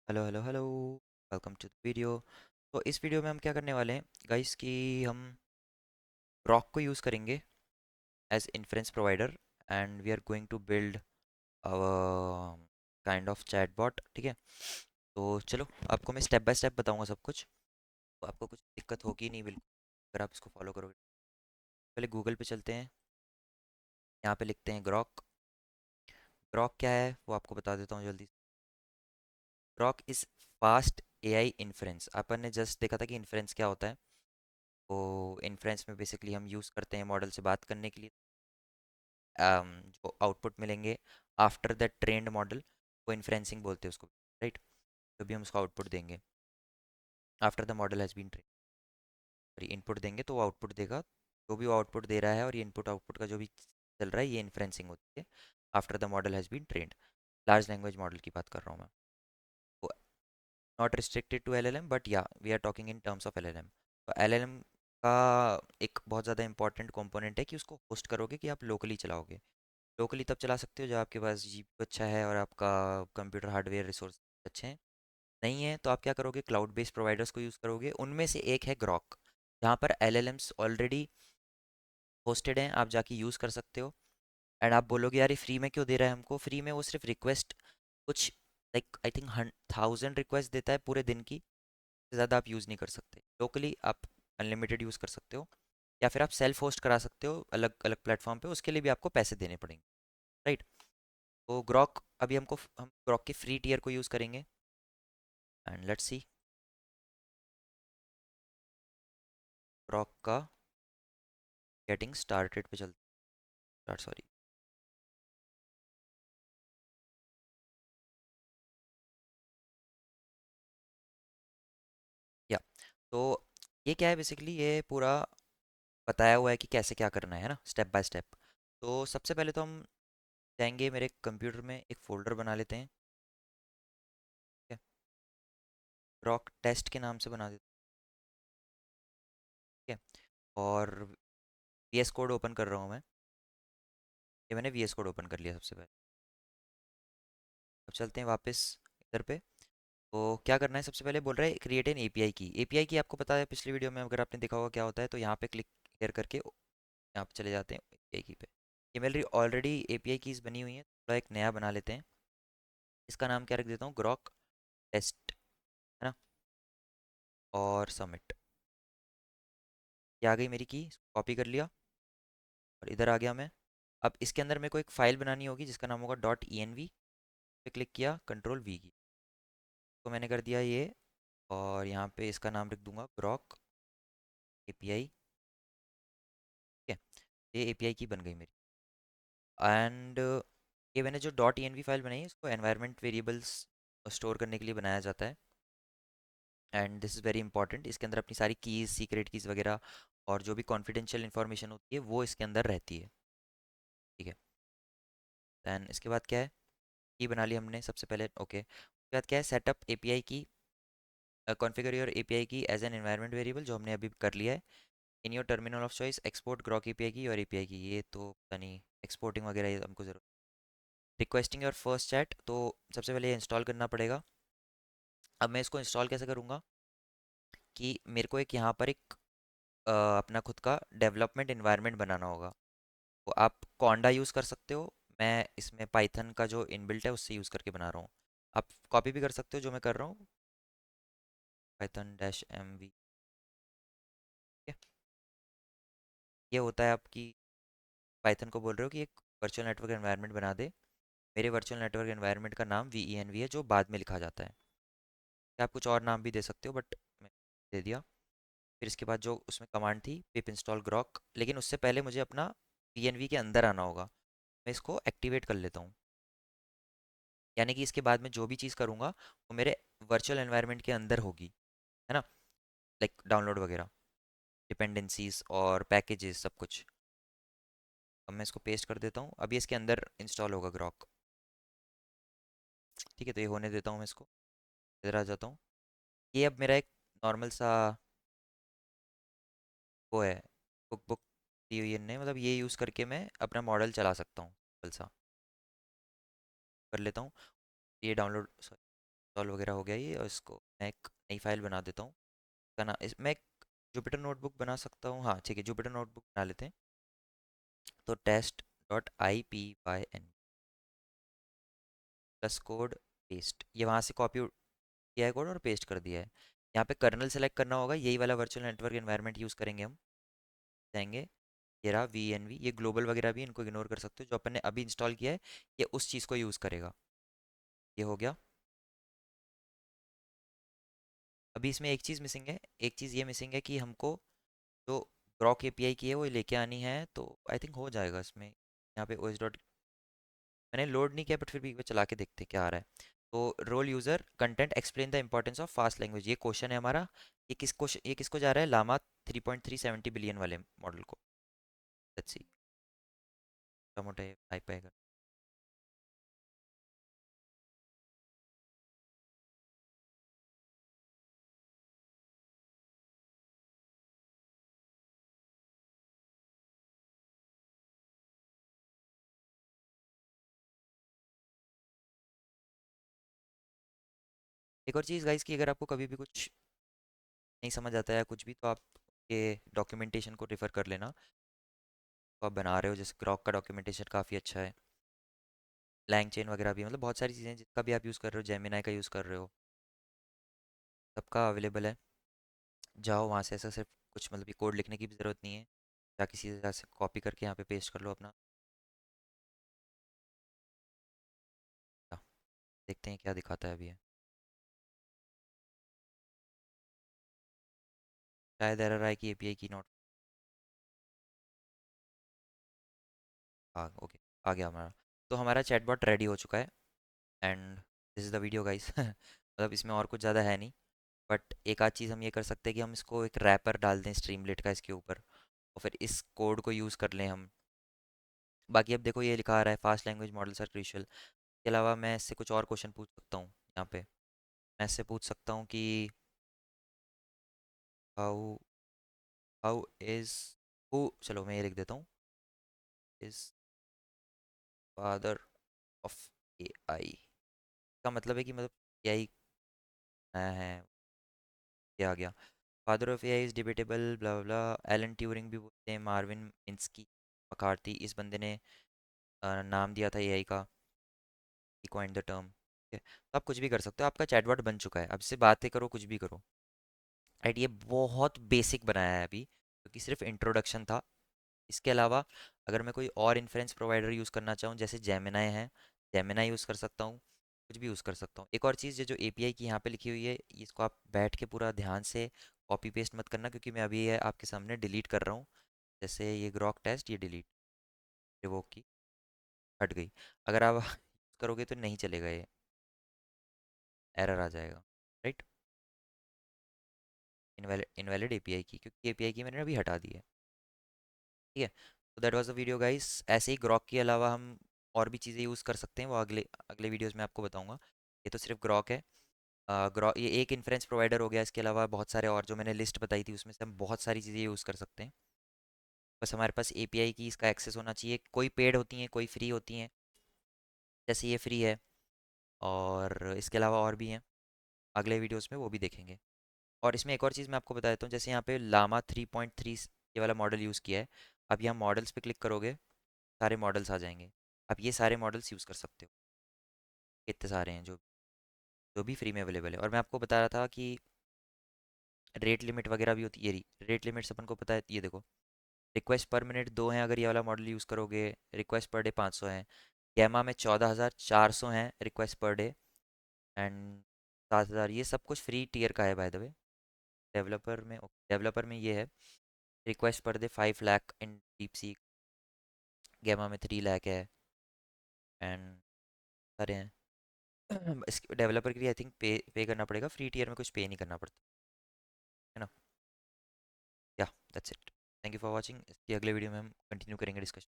Hello hello hello. Welcome to the video. तो इस video में हम क्या करने वाले हैं गाइस कि हम ग्रॉक को यूज़ करेंगे as inference provider and we are going to build kind of chatbot. ठीक है, तो चलो आपको मैं स्टेप बाय स्टेप बताऊंगा सब कुछ, तो आपको कुछ दिक्कत होगी नहीं बिल्कुल अगर आप इसको फॉलो करोगे। पहले गूगल पे चलते हैं, यहाँ पे लिखते हैं ग्रॉक। ग्रॉक क्या है वो आपको बता देता हूँ जल्दी। Grok is fast AI inference. अपन ने जस्ट देखा था कि इन्फ्रेंस क्या होता है। तो इन्फ्रेंस में बेसिकली हम यूज़ करते हैं मॉडल से बात करने के लिए। जो आउटपुट मिलेंगे आफ्टर द ट्रेंड मॉडल, वो इन्फ्रेंसिंग बोलते हैं उसको, राइट। तो भी हम उसको आउटपुट देंगे after the model has been train. और इनपुट देंगे तो वो आउटपुट देगा। जो भी वो आउटपुट दे रहा है और ये इनपुट आउटपुट का जो भी चल रहा है, ये इन्फ्रेंसिंग होती है after the model has been trained. Large language model की बात कर रहा हूँ मैं। तो not restricted to LLM, but yeah we are talking in terms of LLM. तो एलएलएम का एक बहुत ज़्यादा इंपॉर्टेंट कंपोनेंट है कि उसको होस्ट करोगे कि आप लोकली चलाओगे। लोकली तब चला सकते हो जब आपके पास जीपीयू अच्छा है और आपका कंप्यूटर हार्डवेयर रिसोर्स अच्छे हैं। नहीं है तो आप क्या करोगे, क्लाउड बेस्ड प्रोवाइडर्स को यूज़ करोगे। उनमें से एक है ग्रॉक, जहाँ पर एलएलएम्स ऑलरेडी होस्टेड हैं, आप जाके यूज़ कर सकते हो। एंड आप बोलोगे यार ये फ्री में क्यों दे रहा है हमको। फ्री में वो सिर्फ रिक्वेस्ट कुछ लाइक आई थिंक 1000 रिक्वेस्ट देता है पूरे दिन की। ज़्यादा आप यूज़ नहीं कर सकते। लोकली आप अनलिमिटेड यूज़ कर सकते हो, या फिर आप सेल्फ होस्ट करा सकते हो अलग अलग प्लेटफॉर्म पे, उसके लिए भी आपको पैसे देने पड़ेंगे, राइट। तो ग्रॉक अभी हम ग्रॉक के फ्री टियर को यूज़ करेंगे एंड लेट्स सी। ग्रॉक का गेटिंग स्टार्टेड पे चलते स्टार्ट सॉरी। या तो ये क्या है बेसिकली, ये पूरा बताया हुआ है कि कैसे क्या करना है ना, स्टेप बाय स्टेप। तो सबसे पहले तो हम जाएंगे, मेरे कंप्यूटर में एक फ़ोल्डर बना लेते हैं। ठीक है, ग्रॉक टेस्ट के नाम से बना देते हैं। ठीक है, और वीएस कोड ओपन कर रहा हूँ मैं। ये मैंने वीएस कोड ओपन कर लिया सबसे पहले। अब चलते हैं वापस इधर पे। तो क्या करना है, सबसे पहले बोल रहा है क्रिएट एन एपीआई की। एपीआई की आपको पता है पिछली वीडियो में अगर आपने देखा होगा क्या होता है, तो यहाँ पे क्लिक क्लियर करके यहाँ पे चले जाते हैं एपीआई की पे। ये मेरी ऑलरेडी एपीआई कीज बनी हुई है, थोड़ा एक नया बना लेते हैं। इसका नाम क्या रख देता हूँ, ग्रॉक टेस्ट, है ना। और सबमिट। ये आ गई मेरी की, कॉपी कर लिया और इधर आ गया मैं। अब इसके अंदर मेरे को एक फ़ाइल बनानी होगी जिसका नाम होगा डॉट ई एन वी। पे क्लिक किया, कंट्रोल वी की, तो मैंने कर दिया ये। और यहाँ पे इसका नाम लिख दूंगा ग्रॉक एपीआई। ठीक है, ये एपीआई की बन गई मेरी। एंड ये मैंने जो dot E N V file बनाई है, इसको एनवायरनमेंट वेरिएबल्स स्टोर करने के लिए बनाया जाता है। And this is very important. इसके अंदर अपनी सारी कीज़, सीक्रेट कीज़ वगैरह और जो भी कॉन्फिडेंशियल इन्फॉर्मेशन होती है वो इसके अंदर रहती है। ठीक है, दैन इसके बाद क्या है, की बना ली हमने सबसे पहले। ओके, उसके बाद क्या है, सेटअप एपीआई की, कॉन्फ़िगर योर एपीआई की एज एन एनवायरनमेंट वेरिएबल, जो हमने अभी कर लिया है। In your terminal of choice export Grok API की और एपीआई की, ये तो पता नहीं एक्सपोर्टिंग वगैरह ये हमको ज़रूरत। रिक्वेस्टिंग योर फर्स्ट चैट, तो सबसे पहले इंस्टॉल करना पड़ेगा। अब मैं इसको इंस्टॉल कैसे करूँगा कि मेरे को एक यहाँ पर एक अपना खुद का डेवलपमेंट इन्वायरमेंट बनाना होगा। तो आप कॉन्डा यूज़ कर सकते हो। मैं इसमें पाइथन का जो इनबिल्ट है उससे यूज़ करके बना रहा हूँ। आप कॉपी भी कर सकते हो जो मैं कर रहा हूँ, पाइथन डैश एम वी। ये होता है आपकी, पाइथन को बोल रहे हो कि एक वर्चुअल नेटवर्क एनवायरनमेंट बना दे। मेरे वर्चुअल नेटवर्क एनवायरनमेंट का नाम वी ई एन वी है, जो बाद में लिखा जाता है। या आप कुछ और नाम भी दे सकते हो, बट मैं दे दिया। फिर इसके बाद जो उसमें कमांड थी पिप इंस्टॉल ग्रॉक, लेकिन उससे पहले मुझे अपना वी एन वी के अंदर आना होगा। मैं इसको एक्टिवेट कर लेता हूँ। यानी कि इसके बाद में जो भी चीज़ करूँगा वो मेरे वर्चुअल एनवायरनमेंट के अंदर होगी, है ना। लाइक डाउनलोड वगैरह, डिपेंडेंसीज और पैकेजेस सब कुछ। अब मैं इसको पेस्ट कर देता हूँ, अभी इसके अंदर इंस्टॉल होगा ग्रॉक। ठीक है, तो ये होने देता हूँ मैं इसको। इधर आ जाता हूँ। ये अब मेरा एक नॉर्मल सा वो है, कुक बुक दी हुई है इनने, मतलब ये यूज़ करके मैं अपना मॉडल चला सकता हूँ। सिंपल सा कर लेता हूँ। ये डाउनलोड, इंस्टॉल वगैरह हो गया ये, और इसको मैं एक नई फाइल बना देता हूँ। इसका ना इस मैं एक जुपिटर नोटबुक बना सकता हूँ, हाँ ठीक है, जुपिटर नोटबुक बना लेते हैं। तो test.ipyn प्लस कोड पेस्ट, ये वहाँ से कॉपी किया है कोड और पेस्ट कर दिया है। यहाँ पे कर्नल सेलेक्ट करना होगा, यही वाला वर्चुअल नेटवर्क एनवायरनमेंट यूज़ करेंगे हम। जाएंगे, ये रहा VNV, ये ग्लोबल वगैरह भी इनको इग्नोर कर सकते हो, जो अपन ने अभी इंस्टॉल किया है ये उस चीज़ को यूज़ करेगा। ये हो गया। अभी इसमें एक चीज़ मिसिंग है, एक चीज़ ये मिसिंग है कि हमको जो ग्रॉक API की है वो लेके आनी है, तो आई थिंक हो जाएगा इसमें। यहाँ पे OS डॉट मैंने लोड नहीं किया, बट फिर भी एक बार चला के देखते क्या आ रहा है। तो role user content explain the importance of fast language, ये क्वेश्चन है हमारा। ये किसको जा रहा है, लामा 3.370 बिलियन वाले मॉडल को। लेट्स सी, छोटा मोटा टाइप आएगा। एक और चीज़ गाइस की, अगर आपको कभी भी कुछ नहीं समझ आता है कुछ भी, तो आप ये डॉक्यूमेंटेशन को रेफर कर लेना। तो आप बना रहे हो जैसे ग्रॉक का डॉक्यूमेंटेशन काफ़ी अच्छा है, लैंग चेन वगैरह भी, मतलब बहुत सारी चीज़ें जिसका भी आप यूज़ कर रहे हो, जेमिनाई का यूज़ कर रहे हो, सबका अवेलेबल है। जाओ वहाँ से, ऐसा सिर्फ कुछ मतलब कि कोड लिखने की भी ज़रूरत नहीं है, जाके सीधे से कॉपी करके यहाँ पे पेस्ट कर लो अपना। हाँ, देखते हैं क्या दिखाता है अभी ये। शायद एरर आए कि API की नॉट। हाँ ओके, आ गया हमारा। तो हमारा चैटबॉट रेडी हो चुका है, and this is the video guys. मतलब इसमें और कुछ ज़्यादा है नहीं, बट एक आध चीज़ हम ये कर सकते हैं कि हम इसको एक रैपर डाल दें स्ट्रीमलेट का इसके ऊपर, और फिर इस कोड को यूज़ कर लें हम। बाकी अब देखो ये लिखा आ रहा है fast language models are crucial. इसके अलावा मैं इससे कुछ और क्वेश्चन पूछ सकता हूँ यहाँ पे। मैं इससे पूछ सकता हूँ कि हाउ हाउ इज़ हु, चलो मैं ये लिख देता हूँ, इज़ फादर ऑफ AI। का मतलब है कि मतलब AI नया है, ये आ गया। Father of AI is debatable blah blah. Alan Turing भी बोलते हैं, मार्विन मिन्स्की मकार्थी, इस बंदे ने नाम दिया था AI का, ही कॉइन्ड द टर्म। तो आप कुछ भी कर सकते हो, आपका चैटबॉट बन चुका है, अब से बातें करो कुछ भी करो। राइट, ये बहुत बेसिक बनाया है अभी, क्योंकि सिर्फ इंट्रोडक्शन था। इसके अलावा अगर मैं कोई और इन्फ्रेंस प्रोवाइडर यूज़ करना चाहूँ, जैसे जेमिनाई है, जेमिनाई यूज़ कर सकता हूँ, कुछ भी यूज़ कर सकता हूँ। एक और चीज़, ये जो API की यहाँ पे लिखी हुई है, इसको आप बैठ के पूरा ध्यान से कॉपी पेस्ट मत करना, क्योंकि मैं अभी ये आपके सामने डिलीट कर रहा हूँ। जैसे ये ग्रॉक टेस्ट, ये डिलीट, रिवोक की, हट गई। अगर आप करोगे तो नहीं चलेगा, ये एरर आ जाएगा। राइट, इनवैलिड इनवैलिड API की, क्योंकि API की मैंने अभी हटा दी है। ठीक है, तो that was the video guys. ऐसे ही ग्रॉक के अलावा हम और भी चीज़ें यूज़ कर सकते हैं, वो अगले अगले वीडियोस में आपको बताऊंगा। ये तो सिर्फ ग्रॉक है। ग्रॉक ये एक इन्फ्रेंस प्रोवाइडर हो गया, इसके अलावा बहुत सारे और जो मैंने लिस्ट बताई थी उसमें से हम बहुत सारी चीज़ें यूज़ कर सकते हैं। बस हमारे पास API की इसका एक्सेस होना चाहिए, कोई पेड होती हैं कोई फ्री होती हैं, जैसे ये फ्री है, और इसके अलावा और भी हैं, अगले वीडियोस में वो भी देखेंगे। और इसमें एक और चीज़ मैं आपको बता देता हूँ, जैसे यहाँ पे लामा 3.3 ये वाला मॉडल यूज़ किया है। अब यहाँ मॉडल्स पे क्लिक करोगे, सारे मॉडल्स आ जाएंगे। अब ये सारे मॉडल्स यूज़ कर सकते हो, इतने सारे हैं जो जो भी फ्री में अवेलेबल है। और मैं आपको बता रहा था कि रेट लिमिट वगैरह भी होती है, ये रेट लिमिट्स अपन को पता है, ये देखो, रिक्वेस्ट पर मिनट 2 हैं अगर ये वाला मॉडल यूज़ करोगे, रिक्वेस्ट पर डे 500 हैं, गैमा में 14,400 हैं रिक्वेस्ट पर डे, एंड 7,000, ये सब कुछ फ्री टीयर का है बाय द वे। डेवलपर में ये है, request per day 5 lakh in DeepSeek, Gemma में 3 लाख है, एंड सारे हैं। इस डेवलपर के लिए आई थिंक पे करना पड़ेगा, फ्री टीयर में कुछ पे नहीं करना पड़ता है ना। या that's it, thank you for watching. इसकी अगले वीडियो में हम कंटिन्यू करेंगे डिस्कशन।